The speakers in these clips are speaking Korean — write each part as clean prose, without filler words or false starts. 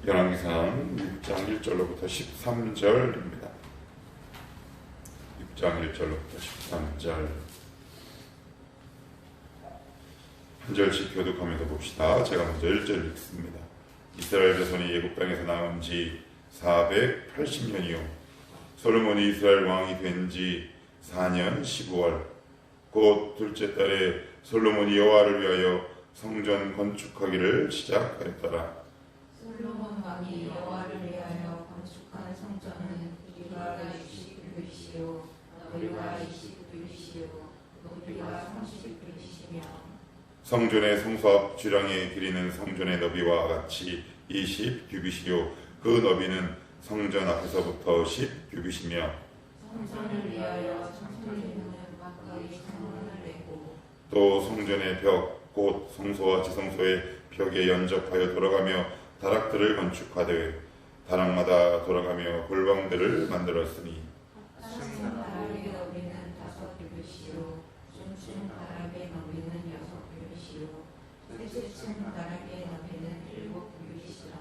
열왕기상 6장 1절로부터 13절입니다. 6장 1절로부터 13절 한 절씩 교독하면서 봅시다. 제가 먼저 1절 읽습니다. 이스라엘 자손이 애굽 땅에서 나온 지 480년이요 솔로몬이 이스라엘 왕이 된 지 4년 15월 곧 둘째 달에 솔로몬이 여호와를 위하여 성전 건축하기를 시작하였더라. 솔로몬 왕이 여호와를 위하여 건축한 성전은 길이가 60규빗이요 너비가 20규빗이요 높이가 30규빗이며 성전의 성소앞 주량의 길이는 성전의 너비와 같이 20규빗이요 그 너비는 성전 앞에서부터 10규빗이며 성전을 위하여 청소리는 가까이 창문을 내고 또 성전의 벽 곧 성소와 지성소의 벽에 연접하여 돌아가며 다락들을 건축하되 다락마다 돌아가며 골방들을 만들었으니 하층 다락의 너비는 5규빗이요 중층 다락의 너비는 6규빗이요 셋째층 다락의 너비는 7규빗이라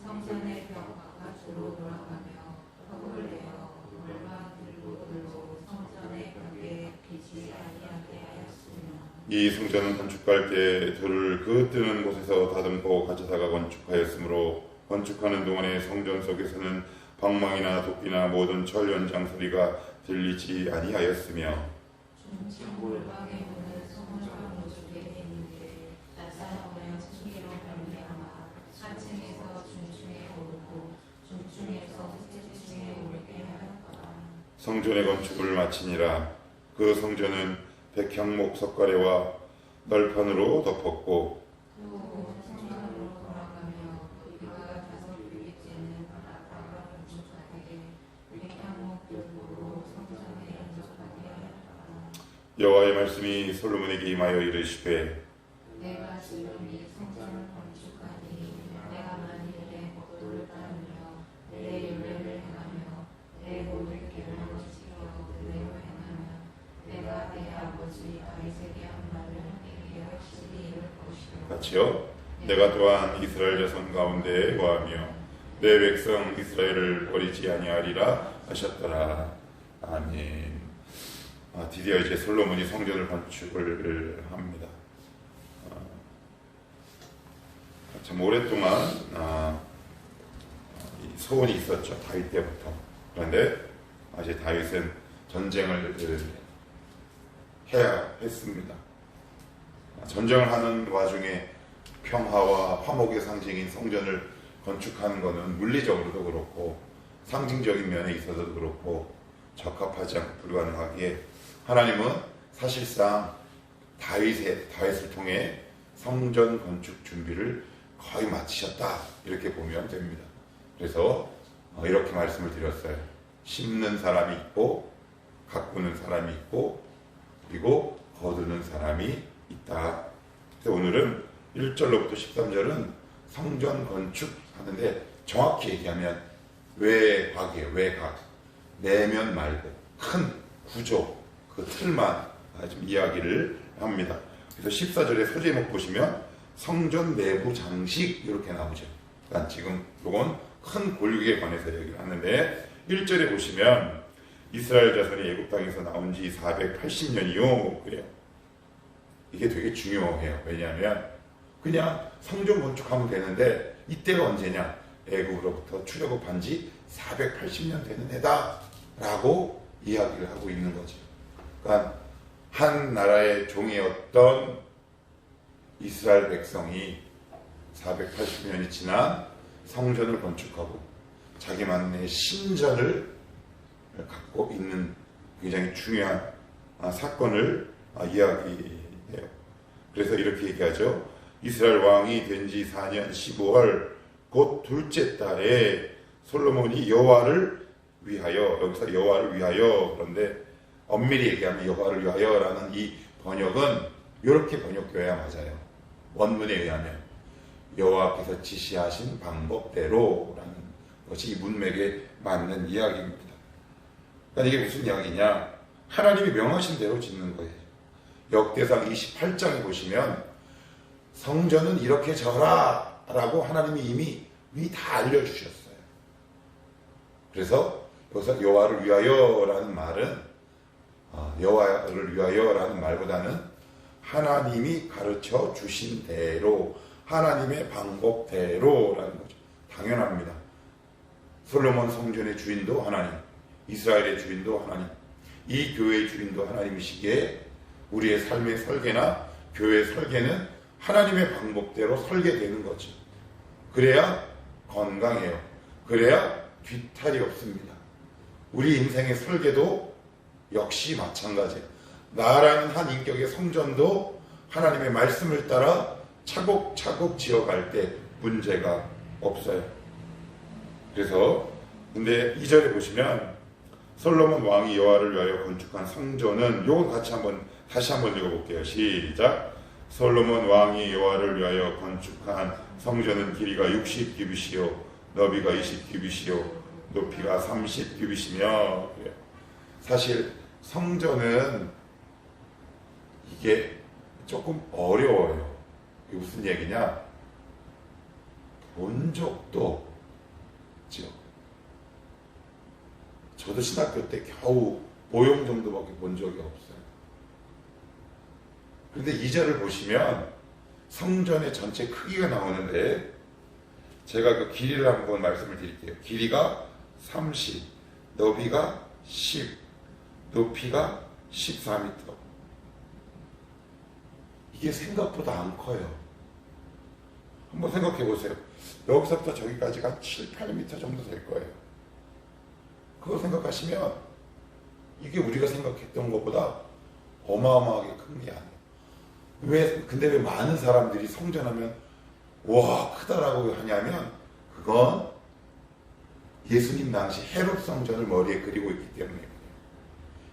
성전의 벽 바깥으로 돌아가며 벽을 내어 골방들로 돌고 성전의 벽에 비지 아니하게 하였으며 이 성전은 건축할 때 돌을 그 뜨는 곳에서 다듬고 가져다가 건축하였으므로 건축하는 동안에 성전 속에서는 방망이나 도끼나 모든 철 연장 소리가 들리지 아니하였으며 중층 골방의 문은 성문과 모조리에 있는데 낮사람은 층기로 말미암아 하층에서 중층에 오르고 중층에서 셋째층에 오르게 하였더라. 성전의 건축을 마치니라. 그 성전은 백향목 석가래와 널판으로 덮었고 또 성전으로 돌아가며 높이가 5규빗째는 바닥과 건축하되 백향목 벽으로 성전에 연접하게 하였더라. 여호와의 말씀이 솔로몬에게 임하여 이르시되 내가 지금이 성전을 건축하니 내가 만일 내 법도를 따르며 내 율례를 행하며 내 모든 계명을 지켜 그대로 행하면 내가 내 아버지 다윗에게 한 말을 내게 확실히 이룰 것이요 같이요. 내가 또한 이스라엘 자손 가운데 거하며 내 백성 이스라엘을 버리지 아니하리라 하셨더라. 아멘. 드디어 이제 솔로몬이 성전을 건축을 합니다. 참 오랫동안 소원이 있었죠. 다윗 때부터. 그런데 이제 다윗은 전쟁을 해야 했습니다. 전쟁을 하는 와중에 평화와 화목의 상징인 성전을 건축하는 것은 물리적으로도 그렇고 상징적인 면에 있어서도 그렇고 적합하지 않고 불가능하기에 하나님은 사실상 다윗을 통해 성전 건축 준비를 거의 마치셨다 이렇게 보면 됩니다. 그래서 이렇게 말씀을 드렸어요. 심는 사람이 있고 가꾸는 사람이 있고 그리고 거두는 사람이 있다. 그래서 오늘은 1절로부터 13절은 성전 건축하는데 정확히 얘기하면 외곽, 내면 말고 큰 구조, 그 틀만 좀 이야기를 합니다. 그래서 14절의 소제목 보시면 성전 내부 장식 이렇게 나오죠. 그러니까 지금 이건 큰 골육에 관해서 얘기를 하는데 1절에 보시면 이스라엘 자손이 애굽 땅에서 나온 지 480년이요 그래요. 이게 되게 중요해요. 왜냐하면 그냥 성전 건축하면 되는데 이때가 언제냐? 애굽으로부터 출애굽한 지 480년 되는 해다 라고 이야기를 하고 있는 거죠. 그러니까 한 나라의 종이었던 이스라엘 백성이 480년이 지난 성전을 건축하고 자기만의 신전을 갖고 있는 굉장히 중요한 사건을 이야기해요. 그래서 이렇게 얘기하죠. 이스라엘 왕이 된 지 4년 15월 곧 둘째 달에 솔로몬이 여호와를 위하여, 여기서 여호와를 위하여, 그런데 엄밀히 얘기하면 여호와를 위하여라는 이 번역은 이렇게 번역되어야 맞아요. 원문에 의하면 여호와께서 지시하신 방법대로라는 것이 이 문맥에 맞는 이야기입니다. 그러니까 이게 무슨 이야기냐? 하나님이 명하신 대로 짓는 거예요. 역대상 28장에 보시면 성전은 이렇게 져라 라고 하나님이 이미 이미 다 알려주셨어요. 그래서 여기서 여호와를 위하여라는 말은 여호와를 위하여라는 말보다는 하나님이 가르쳐 주신 대로, 하나님의 방법대로라는 거죠. 당연합니다. 솔로몬 성전의 주인도 하나님, 이스라엘의 주인도 하나님, 이 교회의 주인도 하나님이시기에 우리의 삶의 설계나 교회의 설계는 하나님의 방법대로 설계되는 거죠. 그래야 건강해요. 그래야 뒤탈이 없습니다. 우리 인생의 설계도 역시 마찬가지예요. 나라는 한 인격의 성전도 하나님의 말씀을 따라 차곡차곡 지어갈 때 문제가 없어요. 그래서 근데 2절에 보시면 솔로몬 왕이 여호와를 위하여 건축한 성전은, 요거 다시 한번 읽어볼게요. 시작. 솔로몬 왕이 여호와를 위하여 건축한 성전은 길이가 60규빗이요 너비가 20규빗이요 높이가 30규빗이며. 사실 성전은 이게 조금 어려워요. 이게 무슨 얘기냐? 본 적도 없죠. 저도 신학교 때 겨우 모형 정도밖에 본 적이 없어요. 그런데 2절을 보시면 성전의 전체 크기가 나오는데, 제가 그 길이를 한번 말씀을 드릴게요. 길이가 30, 너비가 10, 높이가 14m. 이게 생각보다 안 커요. 한번 생각해 보세요. 여기서부터 저기까지가 7, 8m 정도 될 거예요. 그거 생각하시면 이게 우리가 생각했던 것보다 어마어마하게 큰 게 아니에요. 근데 왜 많은 사람들이 성전하면 와 크다라고 하냐면, 그건 예수님 당시 헤롯 성전을 머리에 그리고 있기 때문에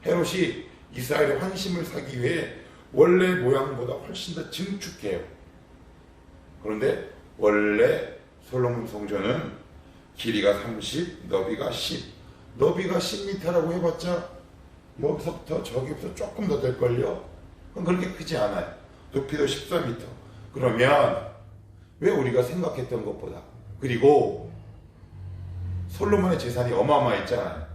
헤롯이 이스라엘의 환심을 사기 위해 원래 모양보다 훨씬 더 증축해요. 그런데 원래 솔로몬 성전은 길이가 30, 너비가 10, 너비가 10m라고 해봤자 여기서부터 저기부터 조금 더 될걸요? 그건 그렇게 크지 않아요. 높이도 14m. 그러면 왜 우리가 생각했던 것보다, 그리고 솔로몬의 재산이 어마어마했잖아요.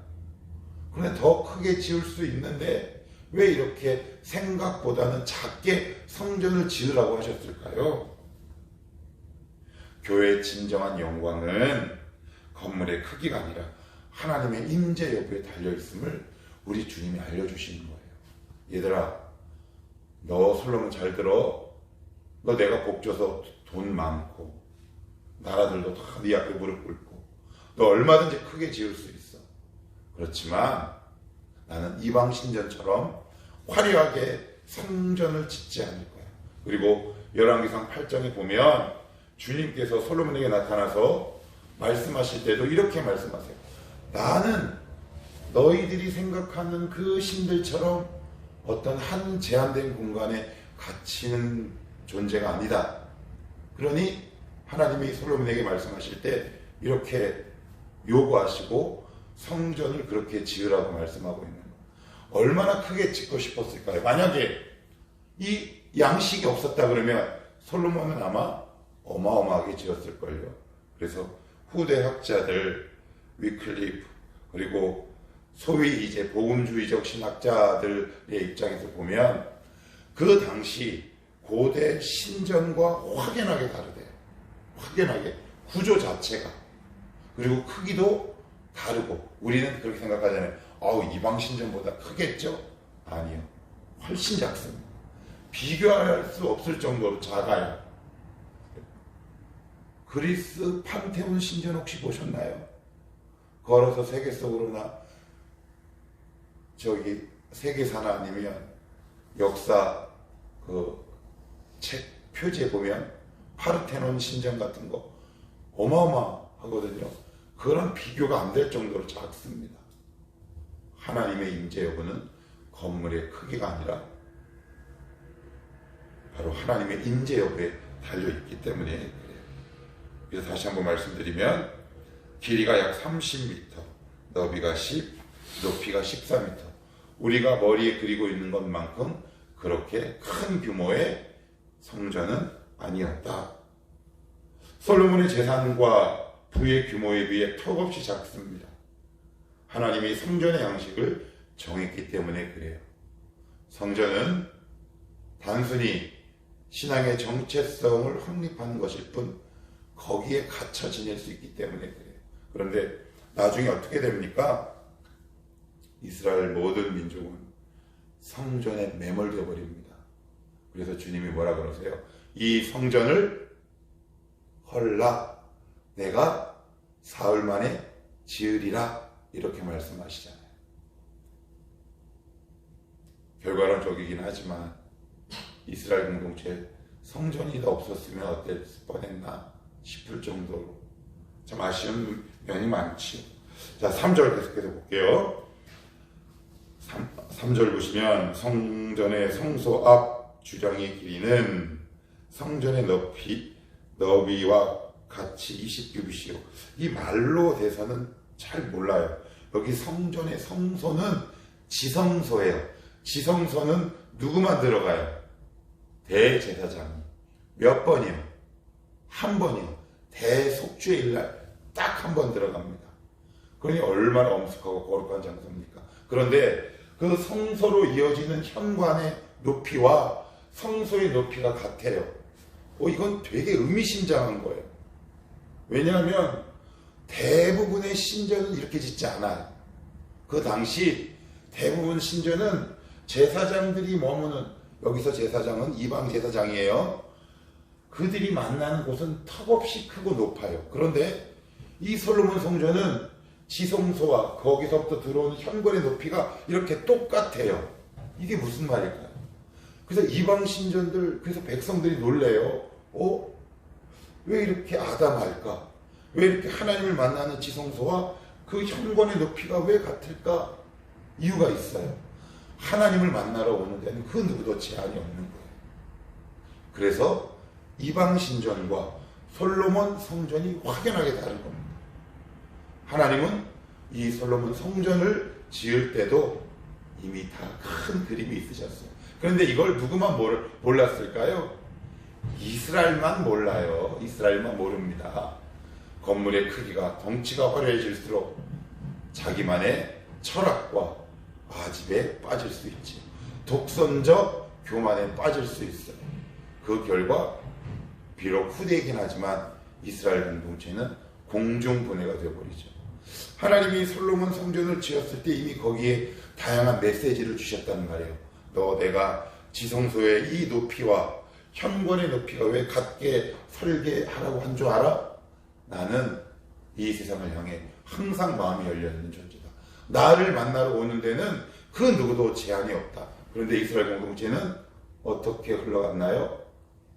그런데 더 크게 지을 수 있는데 왜 이렇게 생각보다는 작게 성전을 지으라고 하셨을까요? 교회의 진정한 영광은 건물의 크기가 아니라 하나님의 임재 여부에 달려있음을 우리 주님이 알려주시는 거예요. 얘들아, 너 솔로몬 잘 들어. 너 내가 복 줘서 돈 많고 나라들도 다 네 앞에 무릎 꿇고 너 얼마든지 크게 지을 수 있어. 그렇지만 나는 이방 신전처럼 화려하게 성전을 짓지 않을 거야. 그리고 열왕기상 8장에 보면 주님께서 솔로몬에게 나타나서 말씀하실 때도 이렇게 말씀하세요. 나는 너희들이 생각하는 그 신들처럼 어떤 한 제한된 공간에 갇히는 존재가 아니다. 그러니 하나님이 솔로몬에게 말씀하실 때 이렇게 요구하시고 성전을 그렇게 지으라고 말씀하고 있는 거예요. 얼마나 크게 짓고 싶었을까요? 만약에 이 양식이 없었다 그러면 솔로몬은 아마 어마어마하게 지었을걸요. 그래서 후대 학자들, 위클리프, 그리고 소위 이제 복음주의적 신학자들의 입장에서 보면 그 당시 고대 신전과 확연하게 다르대요. 확연하게 구조 자체가, 그리고 크기도 다르고. 우리는 그렇게 생각하잖아요. 이방 신전보다 크겠죠? 아니요, 훨씬 작습니다. 비교할 수 없을 정도로 작아요. 그리스 판테온 신전 혹시 보셨나요? 걸어서 세계 속으로나 저기 세계사나 아니면 역사 그 책 표지에 보면 파르테논 신전 같은 거 어마어마하거든요. 그런 비교가 안 될 정도로 작습니다. 하나님의 임재 여부는 건물의 크기가 아니라 바로 하나님의 임재 여부에 달려있기 때문에 그래요. 그래서 다시 한번 말씀드리면 길이가 약 30m, 너비가 10, 높이가 14m. 우리가 머리에 그리고 있는 것만큼 그렇게 큰 규모의 성전은 아니었다. 솔로몬의 재산과 부의 규모에 비해 턱없이 작습니다. 하나님이 성전의 양식을 정했기 때문에 그래요. 성전은 단순히 신앙의 정체성을 확립하는 것일 뿐 거기에 갇혀 지낼 수 있기 때문에 그래요. 그런데 나중에 어떻게 됩니까? 이스라엘 모든 민족은 성전에 매몰되어 버립니다. 그래서 주님이 뭐라 그러세요? 이 성전을 헐라 내가 사흘 만에 지으리라 이렇게 말씀하시잖아요. 결과론적이긴 하지만 이스라엘 공동체 성전이 더 없었으면 어땠을 뻔했나 싶을 정도로 참 아쉬운 면이 많지요. 자, 3절 계속해서 볼게요. 3절 보시면 성전의 성소 앞 주량의 길이는 성전의 너비와 같이 20규빗이요. 이 말로 대해서는 잘 몰라요. 여기 성전의 성소는 지성소예요. 지성소는 누구만 들어가요? 대제사장이. 몇 번이요? 한 번이요. 대속죄일 날 딱 한 번 들어갑니다. 그러니 얼마나 엄숙하고 거룩한 장소입니까? 그런데 그 성소로 이어지는 현관의 높이와 성소의 높이가 같아요. 이건 되게 의미심장한 거예요. 왜냐하면 대부분의 신전은 이렇게 짓지 않아요. 그 당시 대부분 신전은 제사장들이 머무는, 여기서 제사장은 이방 제사장이에요. 그들이 만나는 곳은 턱없이 크고 높아요. 그런데 이 솔로몬 성전은 지성소와 거기서부터 들어오는 현관의 높이가 이렇게 똑같아요. 이게 무슨 말일까요? 그래서 이방 신전들, 그래서 백성들이 놀래요. 왜 이렇게 아담할까? 왜 이렇게 하나님을 만나는 지성소와 그 현관의 높이가 왜 같을까? 이유가 있어요. 하나님을 만나러 오는 데는 그 누구도 제한이 없는 거예요. 그래서 이방 신전과 솔로몬 성전이 확연하게 다른 겁니다. 하나님은 이 솔로몬 성전을 지을 때도 이미 다 큰 그림이 있으셨어요. 그런데 이걸 누구만 몰랐을까요? 이스라엘만 몰라요. 이스라엘만 모릅니다. 건물의 크기가, 덩치가 화려해질수록 자기만의 철학과 아집에 빠질 수 있지. 독선적 교만에 빠질 수 있어요. 그 결과 비록 후대이긴 하지만 이스라엘 공동체는 공중분해가 되어버리죠. 하나님이 솔로몬 성전을 지었을 때 이미 거기에 다양한 메시지를 주셨다는 말이에요. 너 내가 지성소의 이 높이와 현관의 높이가 왜 같게 설계하라고 한 줄 알아? 나는 이 세상을 향해 항상 마음이 열려있는 존재다. 나를 만나러 오는 데는 그 누구도 제한이 없다. 그런데 이스라엘 공동체는 어떻게 흘러갔나요?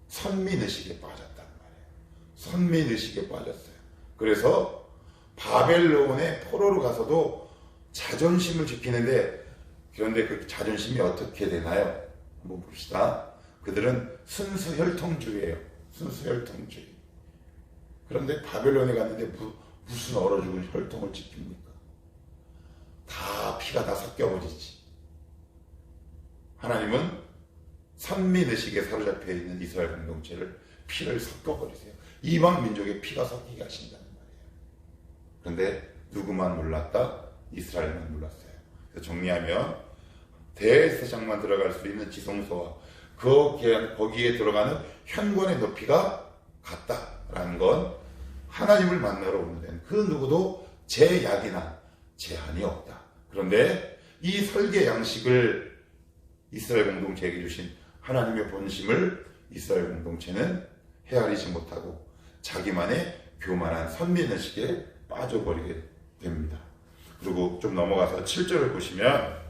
선민의식에 빠졌단 말이에요. 선민의식에 빠졌어요. 그래서 바벨론의 포로로 가서도 자존심을 지키는데, 그런데 그 자존심이 어떻게 되나요? 한번 봅시다. 그들은 순수 혈통주의예요. 순수 혈통주의. 그런데 바벨론에 갔는데 무슨 얼어 죽은 혈통을 지킵니까? 다 피가 다 섞여버리지. 하나님은 선민의식에 사로잡혀 있는 이스라엘 공동체를 피를 섞어버리세요. 이방 민족의 피가 섞이게 하신다는 말이에요. 그런데 누구만 몰랐다? 이스라엘만 몰랐어요. 그래서 정리하면 대제사장만 들어갈 수 있는 지성소와 거기에 들어가는 현관의 높이가 같다라는 건 하나님을 만나러 오는 데는 그 누구도 제약이나 제한이 없다. 그런데 이 설계 양식을 이스라엘 공동체에게 주신 하나님의 본심을 이스라엘 공동체는 헤아리지 못하고 자기만의 교만한 선민의식에 빠져버리게 됩니다. 그리고 좀 넘어가서 7절을 보시면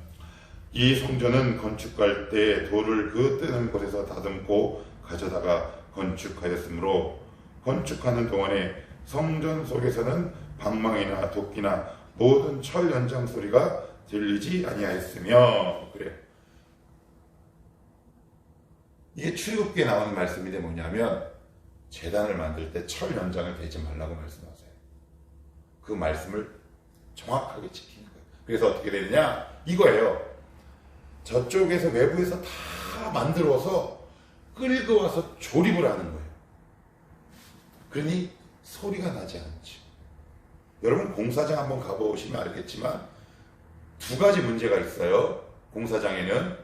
이 성전은 건축할 때 돌을 그 뜨는 곳에서 다듬고 가져다가 건축하였으므로 건축하는 동안에 성전 속에서는 방망이나 도끼나 모든 철 연장 소리가 들리지 아니하였으며. 그래요. 이게 출애굽기에 나오는 말씀인데 뭐냐면 제단을 만들 때 철 연장을 대지 말라고 말씀하세요. 그 말씀을 정확하게 지키는 거예요. 그래서 어떻게 되느냐 이거예요. 저쪽에서 외부에서 다 만들어서 끌고 와서 조립을 하는 거예요. 그러니 소리가 나지 않죠. 여러분 공사장 한번 가보시면 알겠지만 두 가지 문제가 있어요. 공사장에는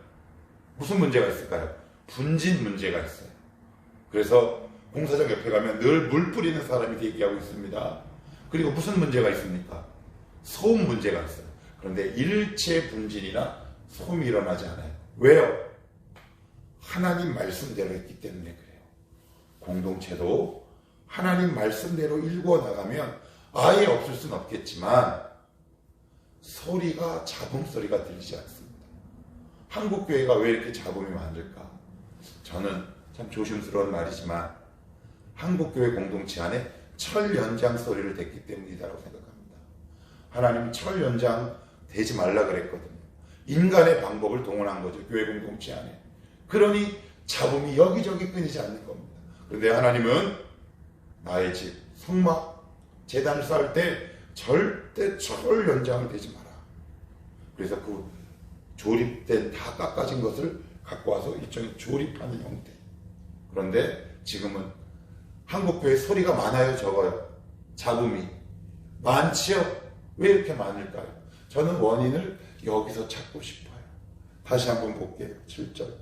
무슨 문제가 있을까요? 분진 문제가 있어요. 그래서 공사장 옆에 가면 늘 물 뿌리는 사람이 대기하고 있습니다. 그리고 무슨 문제가 있습니까? 소음 문제가 있어요. 그런데 일체 분진이나 소음이 일어나지 않아요. 왜요? 하나님 말씀대로 했기 때문에 그래요. 공동체도 하나님 말씀대로 일구어 나가면 아예 없을 수는 없겠지만 소리가 잡음 소리가 들리지 않습니다. 한국 교회가 왜 이렇게 잡음이 많을까? 저는 참 조심스러운 말이지만 한국 교회 공동체 안에 철 연장 소리를 댔기 때문이라고 생각합니다. 하나님은 철 연장 되지 말라 그랬거든요. 인간의 방법을 동원한 거죠. 교회 공동체 안에. 그러니 잡음이 여기저기 끊이지 않는 겁니다. 그런데 하나님은 나의 집, 성막, 제단을 쌓을 때 절대 철 연장을 대지 마라. 그래서 그 조립된 다 깎아진 것을 갖고 와서 일종의 조립하는 형태. 그런데 지금은 한국교회 소리가 많아요, 적어요? 잡음이 많지요? 왜 이렇게 많을까요? 저는 원인을 여기서 찾고 싶어요. 다시 한번 볼게요. 7절.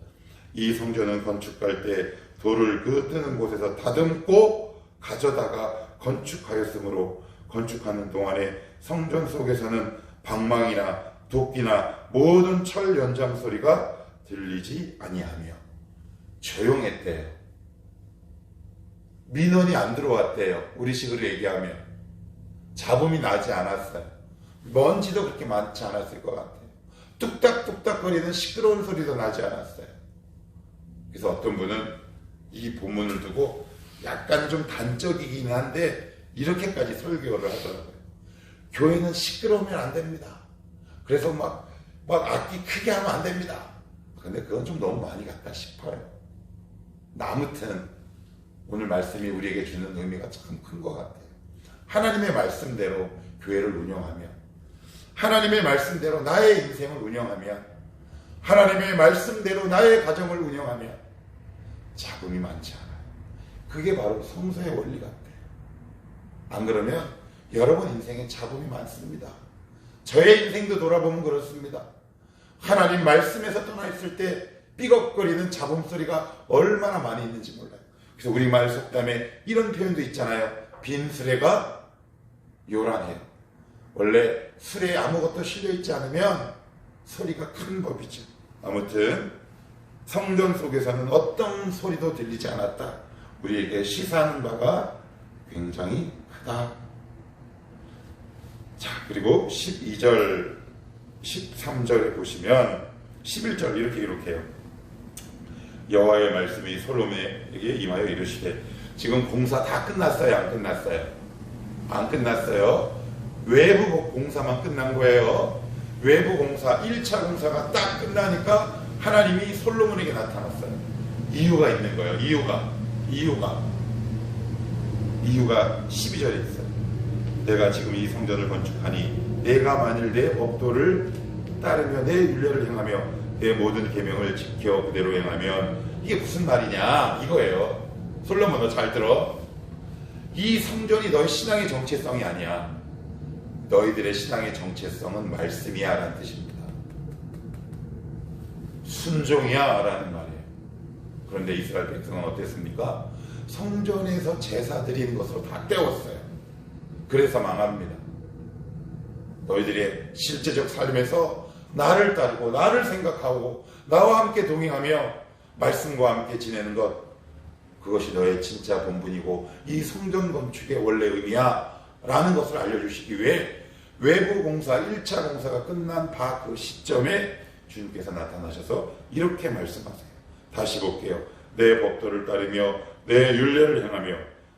이 성전은 건축할 때 돌을 그 뜨는 곳에서 다듬고 가져다가 건축하였으므로 건축하는 동안에 성전 속에서는 방망이나 도끼나 모든 철 연장 소리가 들리지 아니하며 조용했대요. 민원이 안 들어왔대요. 우리식으로 얘기하면 잡음이 나지 않았어요. 먼지도 그렇게 많지 않았을 것 같아요. 뚝딱뚝딱거리는 시끄러운 소리도 나지 않았어요. 그래서 어떤 분은 이 본문을 두고 약간 좀 단적이긴 한데 이렇게까지 설교를 하더라고요. 교회는 시끄러우면 안 됩니다. 그래서 막 악기 크게 하면 안 됩니다. 근데 그건 좀 너무 많이 갔다 싶어요. 아무튼 오늘 말씀이 우리에게 주는 의미가 참 큰 것 같아요. 하나님의 말씀대로 교회를 운영하며 하나님의 말씀대로 나의 인생을 운영하며 하나님의 말씀대로 나의 가정을 운영하며 잡음이 많지 않아요. 그게 바로 성서의 원리 같아요. 안 그러면 여러분 인생에 잡음이 많습니다. 저의 인생도 돌아보면 그렇습니다. 하나님 말씀에서 떠나 있을 때 삐걱거리는 잡음 소리가 얼마나 많이 있는지 몰라요. 그래서 우리말 속담에 이런 표현도 있잖아요. 빈 수레가 요란해요. 원래 수레에 아무것도 실려있지 않으면 소리가 큰 법이죠. 아무튼 성전 속에서는 어떤 소리도 들리지 않았다. 우리에게 시사하는 바가 굉장히 크다. 자, 그리고 12절, 13절에 보시면 11절 이렇게 기록해요. 여호와의 말씀이 솔로몬에게 임하여 이르시되. 지금 공사 다 끝났어요? 안 끝났어요? 안 끝났어요. 외부 공사만 끝난 거예요. 외부 공사, 1차 공사가 딱 끝나니까 하나님이 솔로몬에게 나타났어요. 이유가 있는 거예요. 이유가 12절에 있어요. 내가 지금 이 성전을 건축하니 내가 만일 내 법도를 따르며 내 율례를 행하며 내 모든 계명을 지켜 그대로 행하면, 이게 무슨 말이냐 이거예요. 솔로몬 너 잘 들어. 이 성전이 너희 신앙의 정체성이 아니야. 너희들의 신앙의 정체성은 말씀이야 라는 뜻입니다. 순종이야 라는 말이에요. 그런데 이스라엘 백성은 어땠습니까? 성전에서 제사 드리는 것으로 다 때웠어요. 그래서 망합니다. 너희들의 실제적 삶에서 나를 따르고 나를 생각하고 나와 함께 동행하며 말씀과 함께 지내는 것, 그것이 너의 진짜 본분이고 이 성전 건축의 원래 의미야 라는 것을 알려주시기 위해 외부 공사 1차 공사가 끝난 그 시점에 주님께서 나타나셔서 이렇게 말씀하세요. 다시 볼게요. 내 법도를 따르며 내 율례를 행하며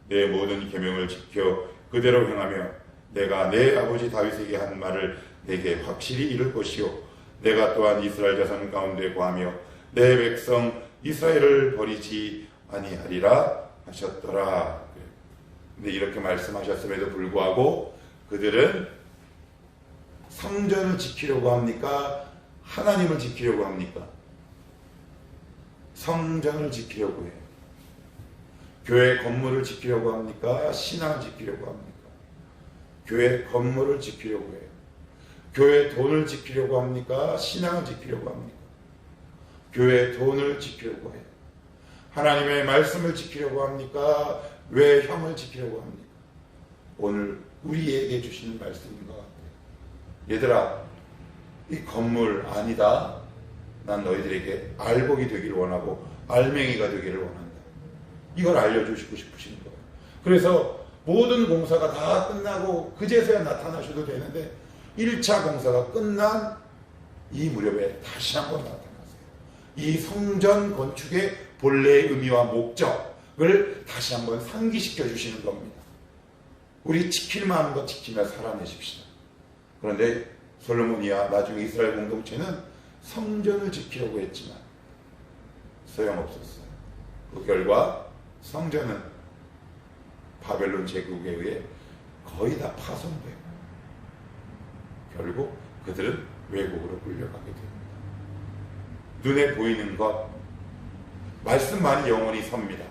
내 모든 계명을 지켜 그대로 행하며 내가 내 아버지 다윗에게 한 말을 내게 확실히 이룰 것이요 내가 또한 이스라엘 자손 가운데 거하며 내 백성 이스라엘을 버리지 아니하리라 하셨더라. 근데 이렇게 말씀하셨음에도 불구하고 그들은 성전을 지키려고 합니까? 하나님을 지키려고 합니까? 성전을 지키려고 해요. 교회 건물을 지키려고 합니까? 신앙을 지키려고 합니까? 교회 건물을 지키려고 해요? 교회 돈을 지키려고 합니까? 신앙을 지키려고 합니까? 교회 돈을 지키려고 해요. 하나님의 말씀을 지키려고 합니까? 외형을 지키려고 합니까? 오늘 우리에게 주시는 말씀인 것 같아요. 얘들아, 이 건물 아니다. 난 너희들에게 알복이 되기를 원하고 알맹이가 되기를 원한다. 이걸 알려주시고 싶으신 거예요. 그래서 모든 공사가 다 끝나고 그제서야 나타나셔도 되는데 1차 공사가 끝난 이 무렵에 다시 한번 나타나세요. 이 성전 건축의 본래의 의미와 목적을 다시 한번 상기시켜 주시는 겁니다. 우리 지킬 만한 것 지키며 살아내십시다. 그런데 솔로몬이야 나중에 이스라엘 공동체는 성전을 지키려고 했지만 소용없었어요. 그 결과 성전은 바벨론 제국에 의해 거의 다 파손되고 결국 그들은 외국으로 끌려가게 됩니다. 눈에 보이는 것, 말씀만이 영원히 섭니다.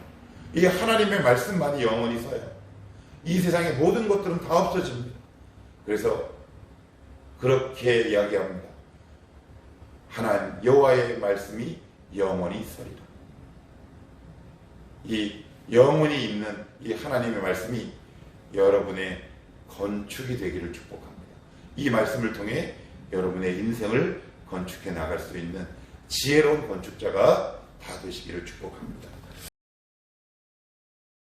이 하나님의 말씀만이 영원히 서요. 이 세상의 모든 것들은 다 없어집니다. 그래서 그렇게 이야기합니다. 하나님 여호와의 말씀이 영원히 서리라. 이 영원히 있는 이 하나님의 말씀이 여러분의 건축이 되기를 축복합니다. 이 말씀을 통해 여러분의 인생을 건축해 나갈 수 있는 지혜로운 건축자가 다 되시기를 축복합니다.